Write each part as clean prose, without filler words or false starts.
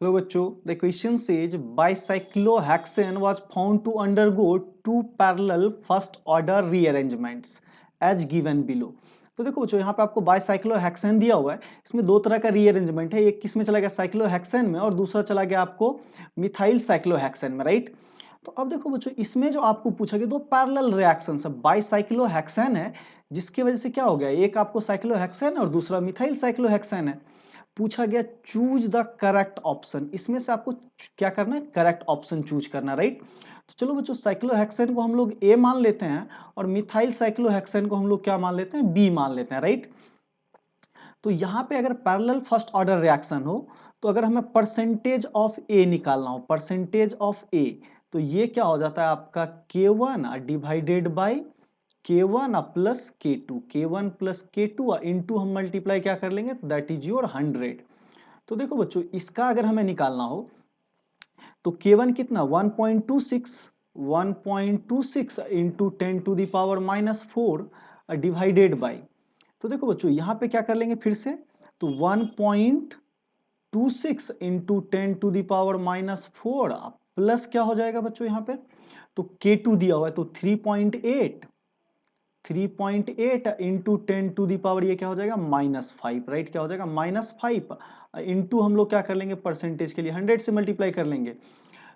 Hello बच्चों, the question says bicyclohexane was found to undergo two parallel first order rearrangements as given below। तो देखो बच्चों यहाँ पे आपको बाइसाइक्लोहेक्सेन दिया हुआ है, इसमें दो तरह का रीअरेंजमेंट है, एक किसमें चला गया साइक्लोहेक्सेन में और दूसरा चला गया आपको मिथाइल साइक्लोहेक्सेन में, राइट। तो अब देखो बच्चों इसमें जो आपको पूछा गया दो पैरेलल रिएक्शन है, बाइसाइक्लोहेक्सेन है जिसकी वजह से क्या हो गया, एक आपको साइक्लोहेक्सेन और दूसरा मिथाइल साइक्लोहेक्सेन है। पूछा गया चूज द करेक्ट ऑप्शन, इसमें से आपको क्या करना है, करेक्ट ऑप्शन चूज करना, राइट। तो चलो बच्चों साइक्लोहेक्सेन को हम लोग ए मान लेते हैं और मिथाइल साइक्लोहेक्सेन को हम लोग क्या मान लेते हैं, बी मान लेते हैं, राइट। तो यहाँ पे अगर पैरेलल फर्स्ट ऑर्डर रिएक्शन हो तो अगर हमें परसेंटेज ऑफ ए निकालना हो, परसेंटेज ऑफ ए, तो ये क्या हो जाता है आपका K1 divided by K1 plus K2, K1 plus K2 into हम मल्टीप्लाई क्या कर लेंगे, दैट इज योर 100। तो देखो बच्चों इसका अगर हमें निकालना हो तो K1 कितना 1.26 into 10 to the power -4 divided by, तो देखो बच्चों यहाँ पे क्या कर लेंगे फिर से, तो 1.26 into 10 to the power -4 plus क्या हो जाएगा बच्चों यहाँ पे, तो K2 दिया हुआ है तो 3.8 इंटू 10 टू दी पावर ये क्या हो जाएगा -5, राइट। क्या हो जाएगा -5 इंटू हम लोग क्या कर लेंगे, परसेंटेज के लिए 100 से मल्टीप्लाई कर लेंगे।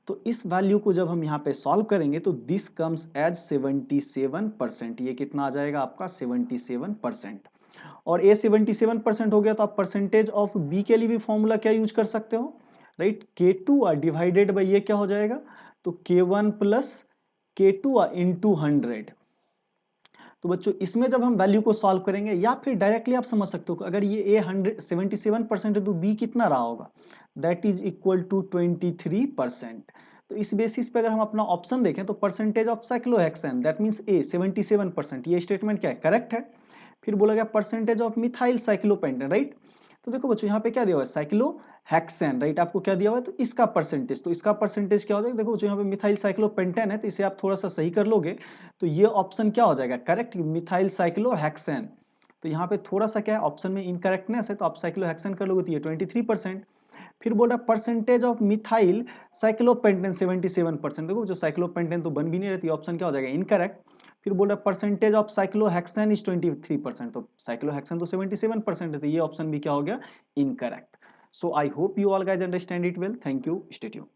तो इस वैल्यू को जब हम यहाँ पे सॉल्व करेंगे तो दिस कम्स एज 77%, ये कितना आ जाएगा आपका 77%। और ए 77% हो गया तो आप परसेंटेज ऑफ बी के लिए भी फॉर्मूला क्या यूज कर सकते हो, राइट। K2 डिवाइडेड बाई ये क्या हो जाएगा, तो K1 प्लस K2 इंटू 100। तो बच्चों इसमें जब हम वैल्यू को सॉल्व करेंगे या फिर डायरेक्टली आप समझ सकते हो अगर ये ए 177% है तो बी कितना रहा होगा, दैट इज इक्वल टू 23%। तो इस बेसिस पे अगर हम अपना ऑप्शन देखें तो percentage of cyclohexane that means A 77%, ये स्टेटमेंट क्या है, करेक्ट है। फिर बोला गया percentage of methyl cyclopentane, right. तो देखो बच्चों यहाँ पे क्या दिया हुआ है, साइक्लोहेक्सेन, राइट, आपको क्या दिया हुआ है, तो इसका परसेंटेज, तो इसका परसेंटेज क्या हो जाएगा, देखो बच्चों यहाँ पे मिथाइल साइक्लोपेंटेन है तो इसे आप थोड़ा सा सही कर लोगे तो ये ऑप्शन क्या हो जाएगा, करेक्ट, मिथाइल साइक्लोहेक्सेन। तो यहाँ पे थोड़ा सा क्या है ऑप्शन में इनकरेक्टनेस है तो आप साइक्लोहेक्सेन कर लोगे तो ये 23%। फिर बोल रहा परसेंटेज ऑफ मिथाइल साइक्लोपेंटेन 77%, देखो जो साइक्लोपेंटेन तो बन भी नहीं रहती, ऑप्शन क्या हो जाएगा, इनकरेक्ट। फिर बोल रहा परसेंटेज ऑफ साइक्लोहेक्सेन इज 23%, तो साइक्लोहेक्सेन तो 77% है तो ये ऑप्शन भी क्या हो गया, incorrect. So I hope you all guys understand it well, thank you, stay tuned.